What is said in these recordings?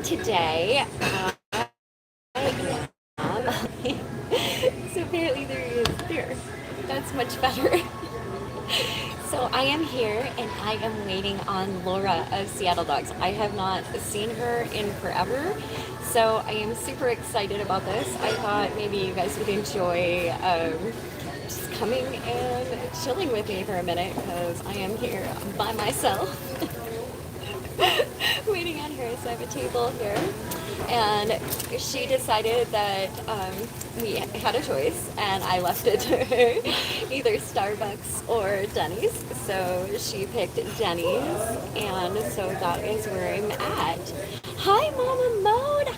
today so apparently there he is there. That's much better. So I am here and I am waiting on Laura of Seattle Dogs. I have not seen her in forever, so I am super excited about this. I thought maybe you guys would enjoy just coming and chilling with me for a minute because I am here by myself. Waiting on her. So I have a table here, and she decided that we had a choice, and I left it to her, either Starbucks or Denny's. So she picked Denny's, and so that is where I'm at. Hi, Mama Mode.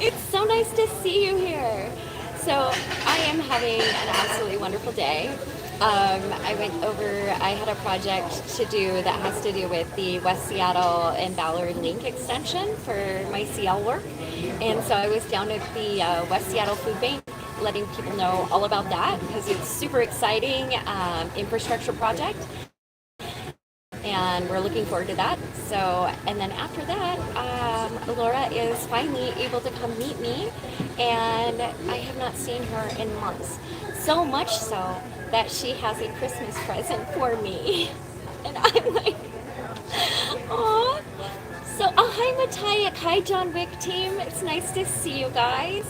It's so nice to see you here. So I am having an absolutely wonderful day. I went over, I had a project to do that has to do with the West Seattle and Ballard Link extension for my CL work. And so I was down at the West Seattle Food Bank letting people know all about that because it's super exciting infrastructure project. And we're looking forward to that. So, and then after that, Laura is finally able to come meet me, and I have not seen her in months. So much so that she has a Christmas present for me. And I'm like, aw. So, hi Mataya, hi John Wick team. It's nice to see you guys.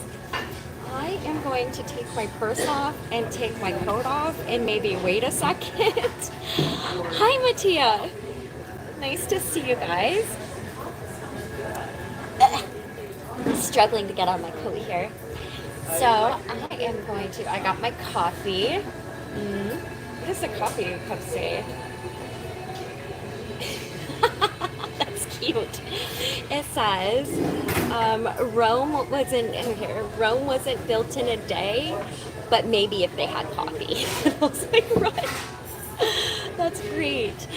I am going to take my purse off and take my coat off and maybe wait a second. Hi, Mattia. Nice to see you guys. Struggling to get on my coat here. So I am going to, I got my coffee. What does the coffee cup say? That's cute. It says, Rome wasn't built in a day, but maybe if they had coffee. I was like, what? That's great.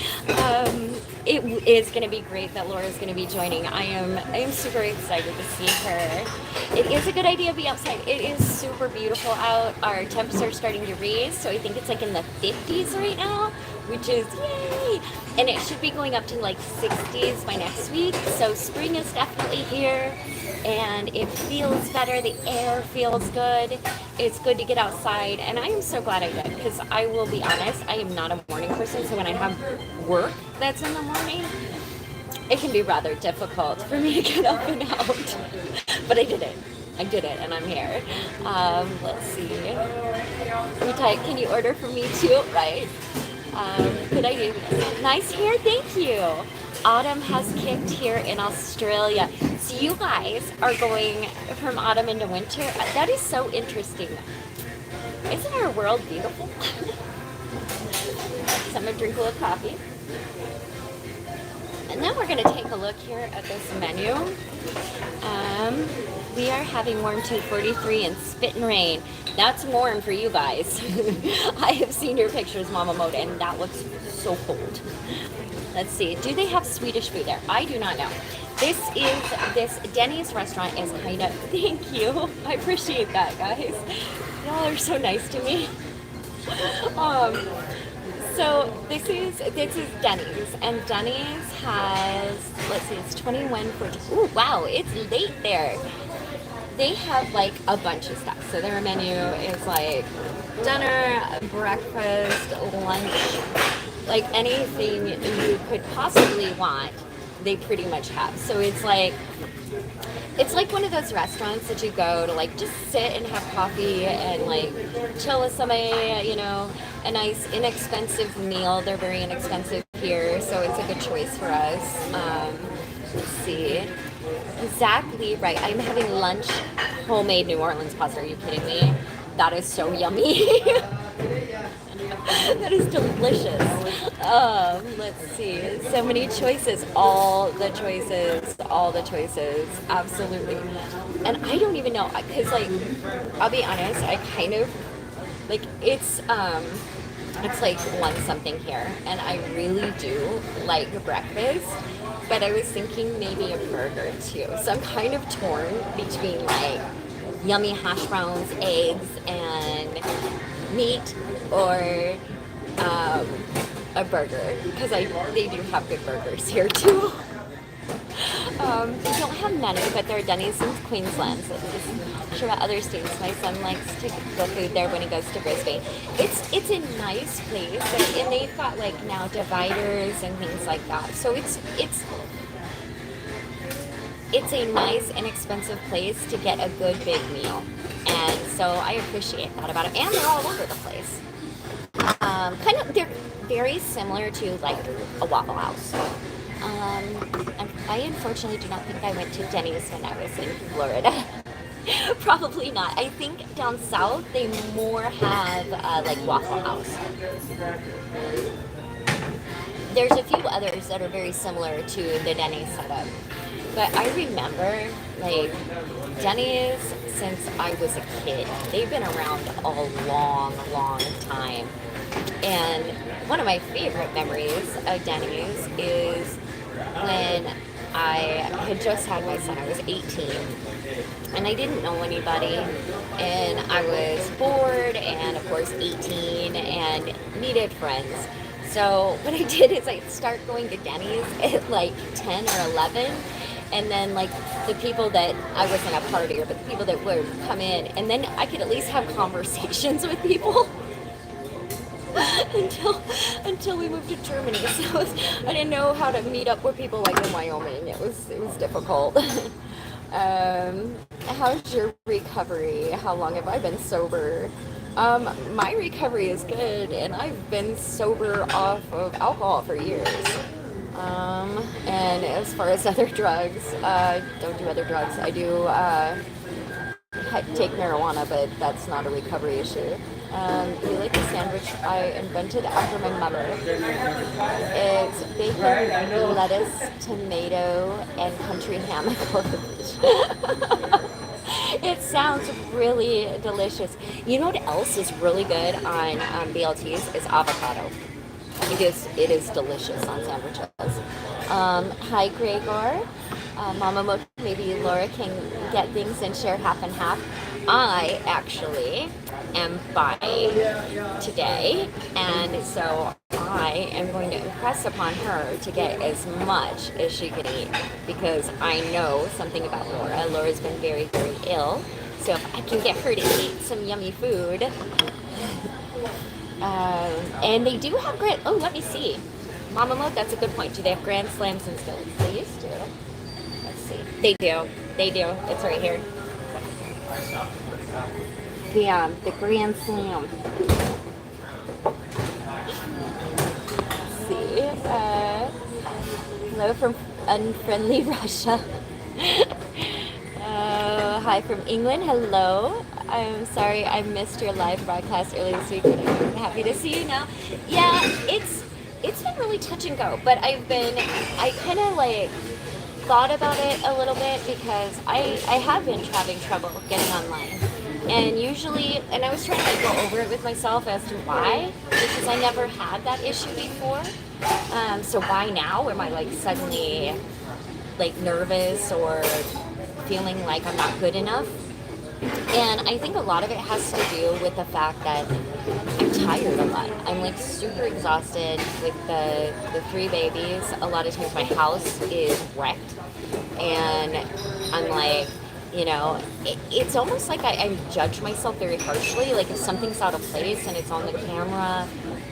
It is going to be great that Laura's going to be joining. I am super excited to see her. It is a good idea to be outside. It is super beautiful out. Our temps are starting to raise, so I think it's like in the 50s right now, which is yay! And it should be going up to like 60s by next week. So spring is definitely here, and it feels better. The air feels good. It's good to get outside, and I am so glad I did because I will be honest, I am not a morning person. So when I have work that's in the morning, it can be rather difficult for me to get up and out. But I did it. I did it, and I'm here. Let's see. Can you order for me too? Right. Good idea. Nice hair, thank you. Autumn has kicked here in Australia. So you guys are going from autumn into winter. That is so interesting. Isn't our world beautiful? So I'm gonna drink a little coffee. And then we're gonna take a look here at this menu. We are having warm 243 and spit and rain. That's warm for you guys. I have seen your pictures, Mama Mode, and that looks so cold. Let's see. Do they have Swedish food there? I do not know. This Denny's restaurant is kind of, thank you. I appreciate that, guys. Y'all are so nice to me. So this is Denny's, and Denny's has, let's see, it's 2114. Ooh, wow, it's late there. They have like a bunch of stuff. So their menu is like dinner, breakfast, lunch, like anything you could possibly want, they pretty much have. So it's like one of those restaurants that you go to like just sit and have coffee and like chill with somebody, you know, a nice inexpensive meal. They're very inexpensive here, so it's a good choice for us. Let's see. Exactly right. I'm having lunch, homemade New Orleans pasta. Are you kidding me? That is so yummy. That is delicious. Let's see. So many choices. All the choices. Absolutely. And I don't even know, because like, I'll be honest, I kind of, like, it's like one something here, and I really do like breakfast, but I was thinking maybe a burger too. So I'm kind of torn between like yummy hash browns, eggs, and meat, or a burger, because they do have good burgers here too. They don't have many, but there are Denny's in Queensland. So I'm sure about other states. My son likes to the food there when he goes to Brisbane. It's a nice place, and they've got like now dividers and things like that. So it's a nice, inexpensive place to get a good big meal, and so I appreciate that about it. And they're all over the place. They're very similar to like a Waffle House. I unfortunately do not think I went to Denny's when I was in Florida. Probably not. I think down south they more have like Waffle House. There's a few others that are very similar to the Denny's setup. But I remember, like, Denny's, since I was a kid, they've been around a long, long time. And one of my favorite memories of Denny's is when I had just had my son. I was 18, and I didn't know anybody, and I was bored, and of course 18, and needed friends. So what I did is I start going to Denny's at like 10 or 11, and then like the people that I wasn't a partier, but the people that would come in, and then I could at least have conversations with people until we moved to Germany. So I didn't know how to meet up with people like in Wyoming. It was difficult. How's your recovery? How long have I been sober? My recovery is good, and I've been sober off of alcohol for years. And as far as other drugs, don't do other drugs. I do take marijuana, but that's not a recovery issue. We like a sandwich I invented after my mother. It's bacon, lettuce, tomato, and country ham and garbage. It sounds really delicious. You know what else is really good on BLTs is avocado. It is delicious on sandwiches. Hi, Gregor. Mama, maybe Laura can get things and share half and half. I actually am buying today, and so I am going to impress upon her to get as much as she can eat, because I know something about Laura. Laura's been very, very ill, so if I can get her to eat some yummy food. And they do have let me see. Mama Mo, that's a good point. Do they have Grand Slams and Skills? They used to. Let's see. They do. It's right here. The Grand Slam. Let's see. Hello from unfriendly Russia. Hi from England. Hello. I'm sorry I missed your live broadcast earlier this week, but I'm happy to see you now. Yeah, it's been really touch and go, but I kind of like thought about it a little bit, because I have been having trouble getting online. And usually, and I was trying to like go over it with myself as to why, because I never had that issue before. So why now? Am I like suddenly like nervous or feeling like I'm not good enough? And I think a lot of it has to do with the fact that I'm tired a lot. I'm like super exhausted with the 3 babies. A lot of times my house is wrecked, and I'm like, you know, it's almost like I judge myself very harshly. Like if something's out of place and it's on the camera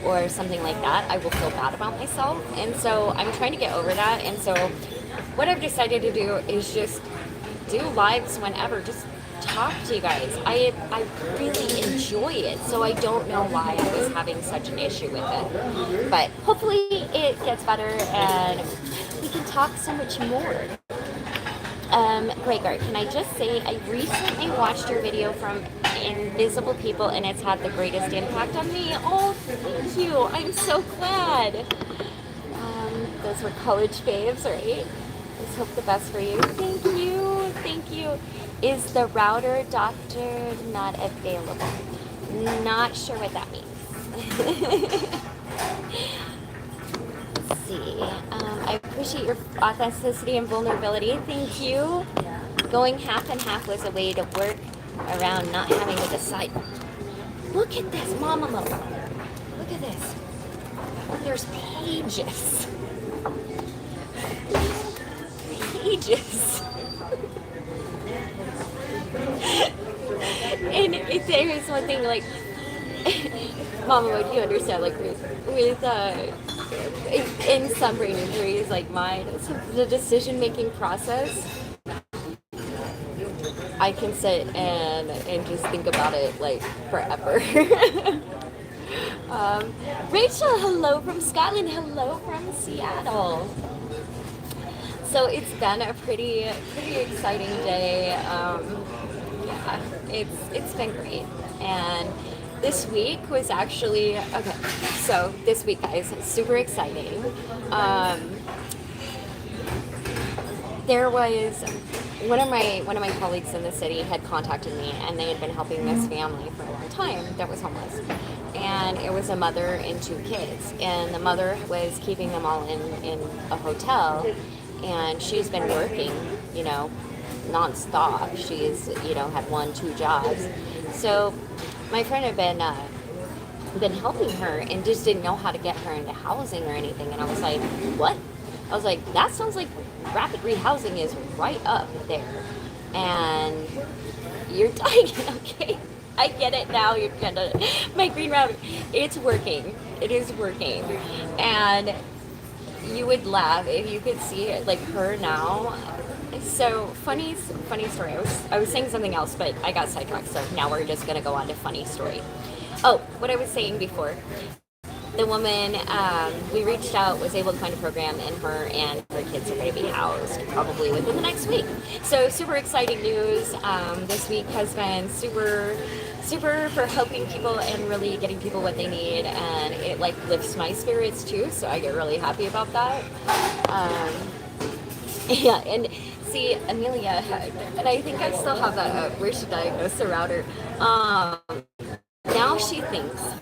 or something like that, I will feel bad about myself. And so I'm trying to get over that. And so what I've decided to do is just do lives whenever, just talk to you guys. I really enjoy it, so I don't know why I was having such an issue with it. But hopefully it gets better and we can talk so much more. Gregor, can I just say, I recently watched your video from Invisible People, and it's had the greatest impact on me. Oh, thank you. I'm so glad. Those were college faves, right? Let's hope the best for you. Thank you. Thank you. Is the router doctor not available? Not sure what that means. Let's see. I appreciate your authenticity and vulnerability. Thank you. Going half and half was a way to work around not having to decide. Look at this, Mama Mo. Look at this. There's pages. ages. And if there is one thing, like, Mama, would you understand, like, with in some brain injuries like mine, the decision-making process, I can sit and just think about it, like, forever. Rachel, hello from Scotland, hello from Seattle. So it's been a pretty exciting day. Yeah, it's been great. And this week was actually okay. So this week, guys, super exciting. There was one of my colleagues in the city had contacted me, and they had been helping this family for a long time that was homeless. And it was a mother and two kids, and the mother was keeping them all in a hotel, and she's been working, you know, nonstop. She's, you know, had 1-2 jobs. So my friend had been helping her and just didn't know how to get her into housing or anything. And I was like, what? I was like, that sounds like rapid rehousing is right up there. And you're dying. Okay, I get it now. You're gonna, my green rabbit, it's working. It is working. And you would laugh if you could see it, like her now. So funny story. I was saying something else, but I got sidetracked. So now we're just gonna go on to funny story. Oh, what I was saying before. The woman, we reached out, was able to find a program, and her kids are going to be housed probably within the next week. So super exciting news. This week has been super for helping people and really getting people what they need, and it like lifts my spirits too. So I get really happy about that. Yeah, and see, Amelia had, and I think I still have that. Where she diagnosed the router. Now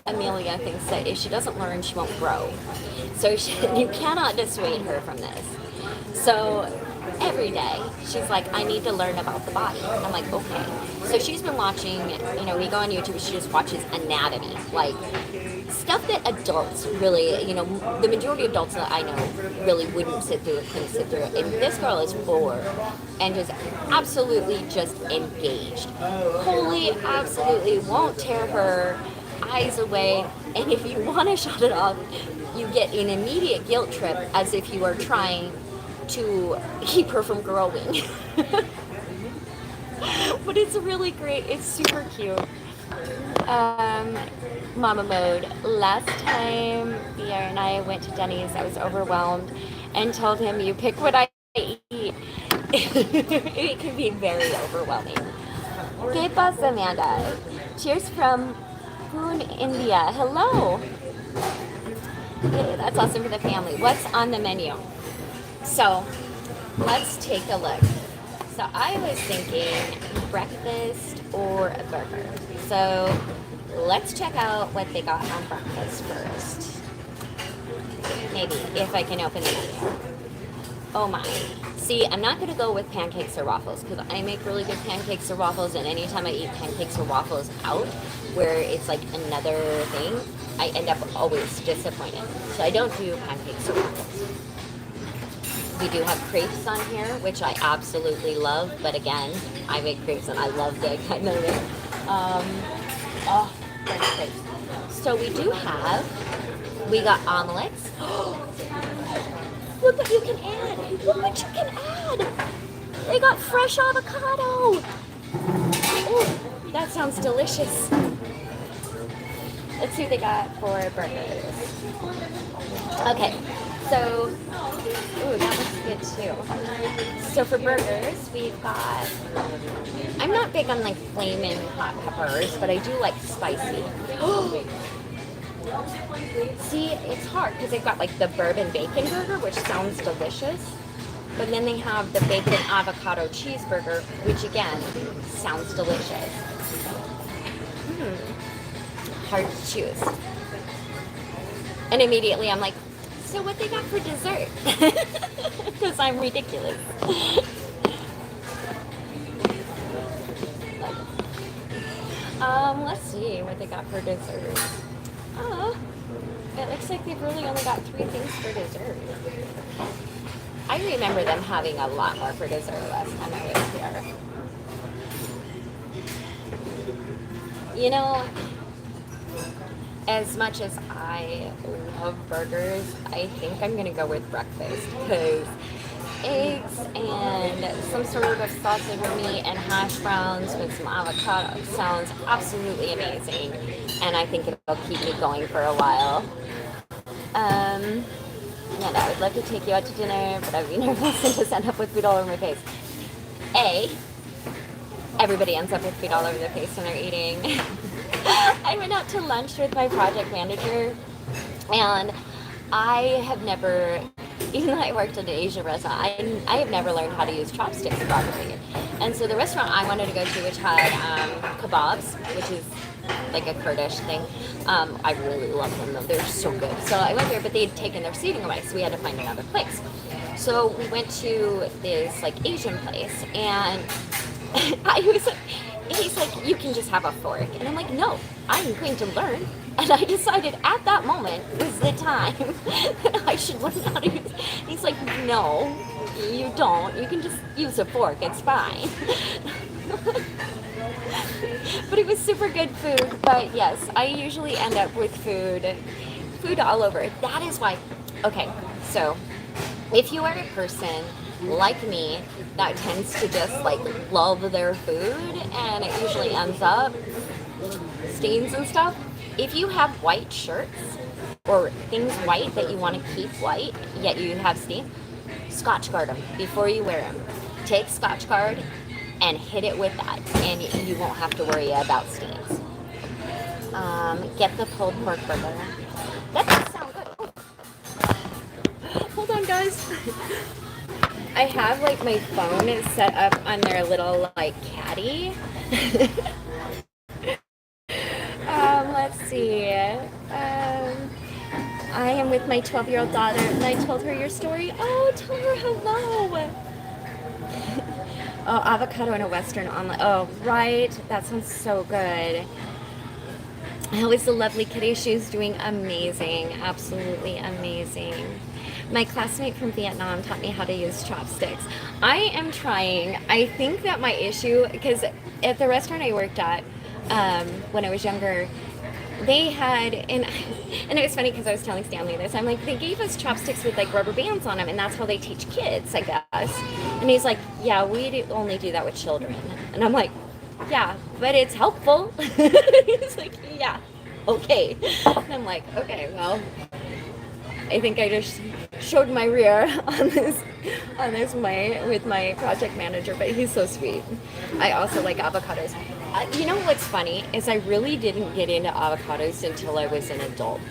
Amelia thinks that if she doesn't learn, she won't grow. So you cannot dissuade her from this. So every day, she's like, I need to learn about the body. I'm like, okay. So she's been watching, you know, we go on YouTube, she just watches anatomy, like stuff that adults really, you know, the majority of adults that I know really couldn't sit through it. And this girl is 4 and just absolutely just engaged. Wholly, absolutely won't tear her eyes away. And if you want to shut it off, you get an immediate guilt trip as if you are trying to keep her from growing. But it's really great. It's super cute. Mama mode. Last time Pierre and I went to Denny's, I was overwhelmed and told him, you pick what I eat. It can be very overwhelming. ¿Qué pasa, Amanda? Cheers from Pune, India. Hello. Okay, that's awesome for the family. What's on the menu? So, let's take a look. So I was thinking breakfast or a burger. So let's check out what they got on breakfast first. Maybe, if I can open the menu. Oh my. See, I'm not going to go with pancakes or waffles because I make really good pancakes or waffles, and anytime I eat pancakes or waffles out where it's like another thing, I end up always disappointed. So I don't do pancakes or waffles. We do have crepes on here, which I absolutely love, but again, I make crepes and I love the kind of it. Oh, French crepes. So we got omelets. Look what you can add. Look what you can add. They got fresh avocado. Oh, that sounds delicious. Let's see what they got for burgers. Okay, so, ooh, that looks good too. So for burgers, we've got, I'm not big on like flaming hot peppers, but I do like spicy. See, it's hard because they've got like the bourbon bacon burger, which sounds delicious. But then they have the bacon avocado cheeseburger, which again, sounds delicious. Hard to choose. And immediately I'm like, so what they got for dessert? Because I'm ridiculous. Let's see what they got for dessert. Oh, it looks like they've really only got 3 things for dessert. I remember them having a lot more for dessert last time I was here. You know, as much as I love burgers, I think I'm gonna go with breakfast because eggs and some sort of sausage or meat and hash browns with some avocado sounds absolutely amazing, and I think it'll keep me going for a while. And I would love to take you out to dinner, but I'd be nervous and just end up with food all over my face. Everybody ends up with food all over their face when they're eating. I went out to lunch with my project manager, and I have never, even though I worked at an Asian restaurant, I have never learned how to use chopsticks properly. And so the restaurant I wanted to go to, which had kebabs, which is like a Kurdish thing, I really love them though. They're so good. So I went there, but they'd taken their seating away, so we had to find another place. So we went to this like Asian place, and he's like, you can just have a fork. And I'm like, no, I'm going to learn. And I decided at that moment was the time that I should learn how to use. He's like, no, you don't. You can just use a fork. It's fine. But it was super good food. But yes, I usually end up with food all over. That is why. Okay, so if you are a person like me that tends to just like love their food and it usually ends up stains and stuff, if you have white shirts or things white that you want to keep white yet you have stains, Scotch guard them before you wear them. Take Scotch guard and hit it with that, and you won't have to worry about stains. Get the pulled pork burger. That does sound good. Oh. Hold on, guys. I have like my phone set up on their little like caddy. Let's see. I am with my 12-year-old daughter, and I told her your story. Oh, tell her hello. Oh, avocado and a Western omelet. Oh, right. That sounds so good. How is the lovely kitty? She's doing amazing. Absolutely amazing. My classmate from Vietnam taught me how to use chopsticks. I am trying. I think that my issue, because at the restaurant I worked at when I was younger, they had, and it was funny because I was telling Stanley this, I'm like, they gave us chopsticks with like rubber bands on them, and that's how they teach kids, I guess. And he's like, yeah, we only do that with children. And I'm like, yeah, but it's helpful. He's like, yeah, okay. And I'm like, okay, well, I think I just showed my rear on this with my project manager, but he's so sweet. I also like avocados. You know what's funny is I really didn't get into avocados until I was an adult.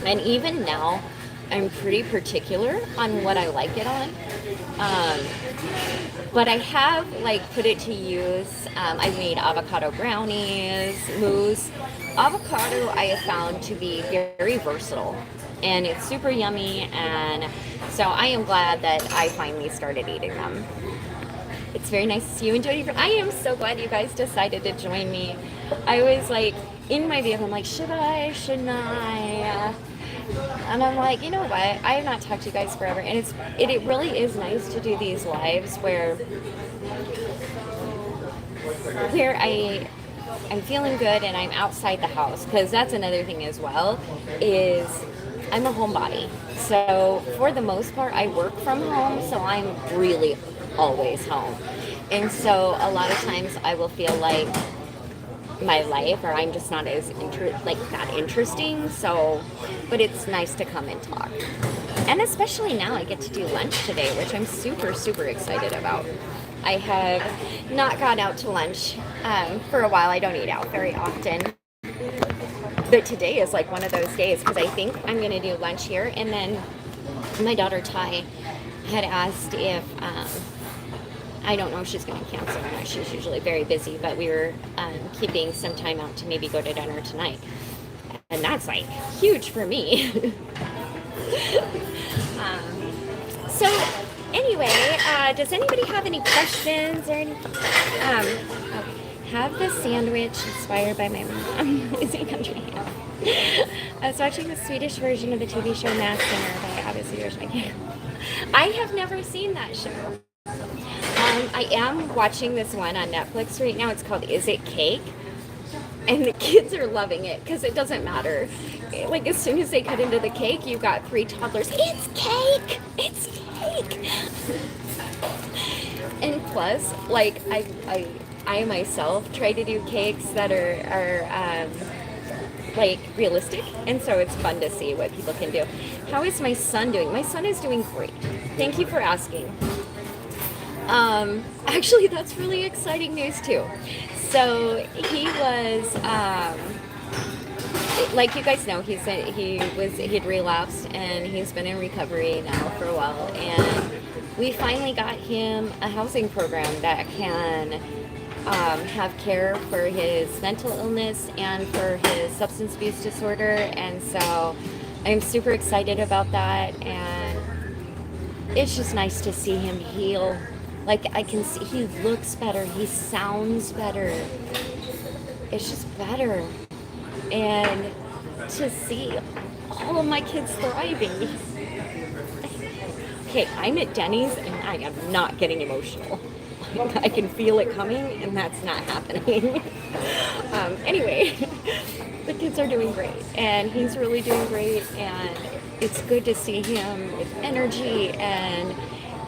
And even now, I'm pretty particular on what I like it on. But I have like put it to use. I made avocado brownies, mousse. Avocado I have found to be very versatile, and it's super yummy, and so I am glad that I finally started eating them. It's very nice to see you and Jody. I am so glad you guys decided to join me. I was like in my vehicle, I'm like, shouldn't I? And I'm like, you know what? I have not talked to you guys forever, and it really is nice to do these lives where I'm feeling good and I'm outside the house, because that's another thing as well, is I'm a homebody. So for the most part, I work from home, so I'm really always home. And so a lot of times I will feel like my life, or I'm just not as that interesting. So, but it's nice to come and talk. And especially now I get to do lunch today, which I'm super, super excited about. I have not gone out to lunch for a while. I don't eat out very often. But today is like one of those days, because I think I'm going to do lunch here. And then my daughter Ty had asked if, I don't know if she's going to cancel or not. She's usually very busy, but we were keeping some time out to maybe go to dinner tonight. And that's like huge for me. So anyway, does anybody have any questions or anything? Have the sandwich inspired by my mom. I was watching the Swedish version of the TV show Masked Singer by obviously yours, my kid. I have never seen that show. I am watching this one on Netflix right now. It's called Is It Cake? And the kids are loving it because it doesn't matter. Like, as soon as they cut into the cake, you've got 3 toddlers. It's cake! It's cake! And plus, like, I myself try to do cakes that are like realistic, and so it's fun to see what people can do. How is my son doing? My son is doing great. Thank you for asking. Actually, that's really exciting news too. So he was, like you guys know, he'd relapsed, and he's been in recovery now for a while. And we finally got him a housing program that can have care for his mental illness and for his substance abuse disorder. And so I'm super excited about that. And it's just nice to see him heal. Like, I can see he looks better, he sounds better. It's just better. And to see all of my kids thriving. Okay, I'm at Denny's and I am not getting emotional. I can feel it coming, and that's not happening. Anyway, the kids are doing great, and he's really doing great, and it's good to see him with energy and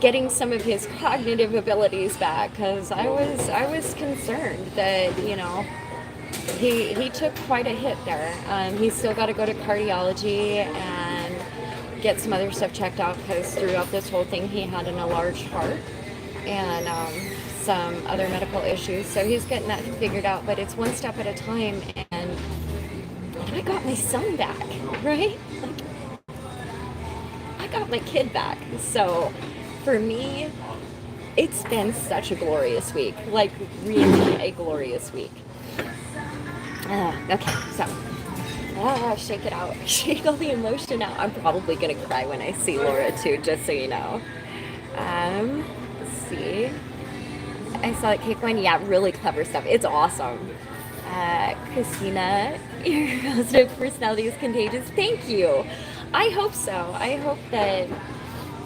getting some of his cognitive abilities back, because I was concerned that, you know, he took quite a hit there. He's still got to go to cardiology and get some other stuff checked out, because throughout this whole thing he had an enlarged heart and some other medical issues. So he's getting that figured out, but it's one step at a time. And I got my son back, right? Like, I got my kid back. So for me, it's been such a glorious week, like really a glorious week. Okay, so shake it out, shake all the emotion out. I'm probably gonna cry when I see Lora too, just so you know. Let's see. I saw that cake one. Yeah, really clever stuff. It's awesome. Christina, your positive personality is contagious. Thank you. I hope so. I hope that.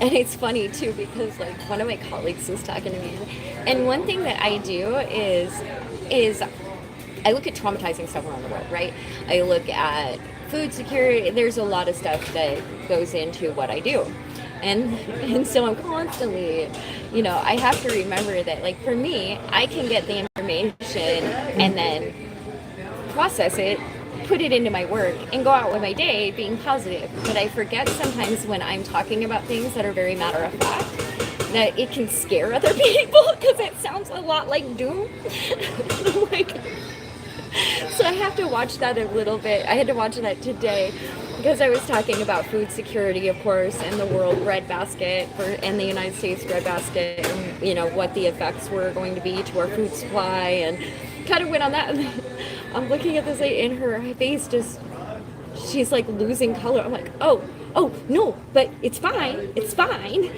And it's funny too, because like one of my colleagues was talking to me, and one thing that I do is I look at traumatizing stuff around the world, right? I look at food security. There's a lot of stuff that goes into what I do. And so I'm constantly, you know, I have to remember that, like, for me, I can get the information and then process it, put it into my work, and go out with my day being positive. But I forget sometimes when I'm talking about things that are very matter of fact, that it can scare other people, because it sounds a lot like doom. Like, so I have to watch that a little bit. I had to watch that today, because I was talking about food security, of course, and the world breadbasket and the United States breadbasket, and, you know, what the effects were going to be to our food supply, and kind of went on that. I'm looking at this lady, and her face just, she's like losing color. I'm like, oh, no, but it's fine. It's fine.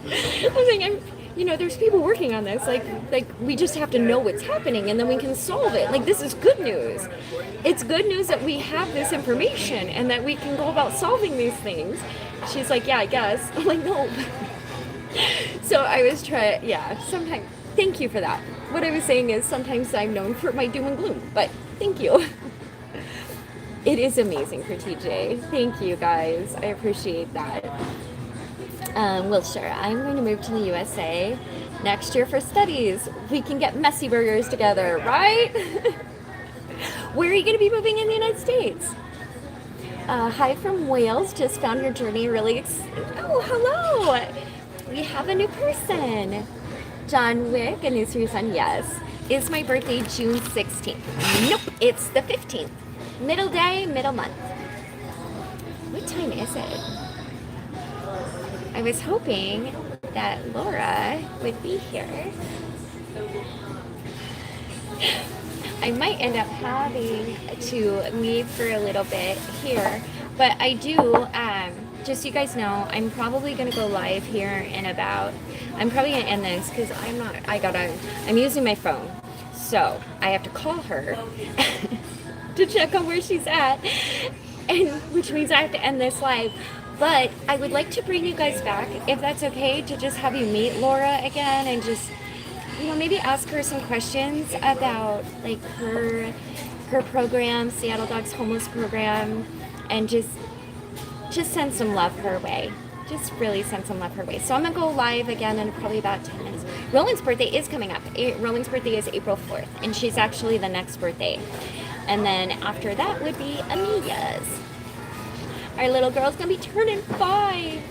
I'm thinking, you know, there's people working on this. Like we just have to know what's happening, and then we can solve it. Like, this is good news. It's good news that we have this information and that we can go about solving these things. She's like, yeah, I guess. I'm like, no. So I was trying, yeah, sometimes, thank you for that. What I was saying is, sometimes I'm known for my doom and gloom, but thank you. It is amazing for TJ. Thank you, guys. I appreciate that. Well, sure, I'm going to move to the USA next year for studies. We can get messy burgers together, right? Where are you going to be moving in the United States? Hi from Wales. Just found your journey really oh, hello. We have a new person. John Wick, and is your son? Yes. Is my birthday June 16th? Nope, it's the 15th. Middle day, middle month. What time is it? I was hoping that Lora would be here. I might end up having to leave for a little bit here, but I do, just so you guys know, I'm probably going to go live here in about, I'm probably going to end this because I'm using my phone, so I have to call her to check on where she's at, and which means I have to end this live. But I would like to bring you guys back, if that's okay, to just have you meet Laura again and just, maybe ask her some questions about like her program, Seattle Dogs Homeless Program, and just send some love her way. Just really send some love her way. So I'm gonna go live again in probably about 10 minutes. Roland's birthday is coming up. Roland's birthday is April 4th, and she's actually the next birthday. And then after that would be Amelia's. Our little girl's gonna be turning 5.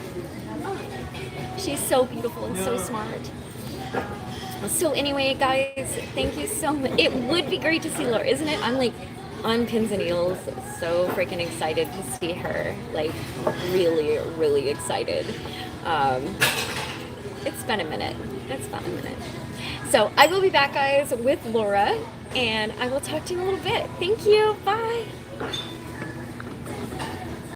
Oh, she's so beautiful and so smart. So anyway, guys, thank you so much. It would be great to see Laura, isn't it? I'm like on pins and needles, so freaking excited to see her. Like really, really excited. It's been a minute. So I will be back, guys, with Laura, and I will talk to you in a little bit. Thank you. Bye.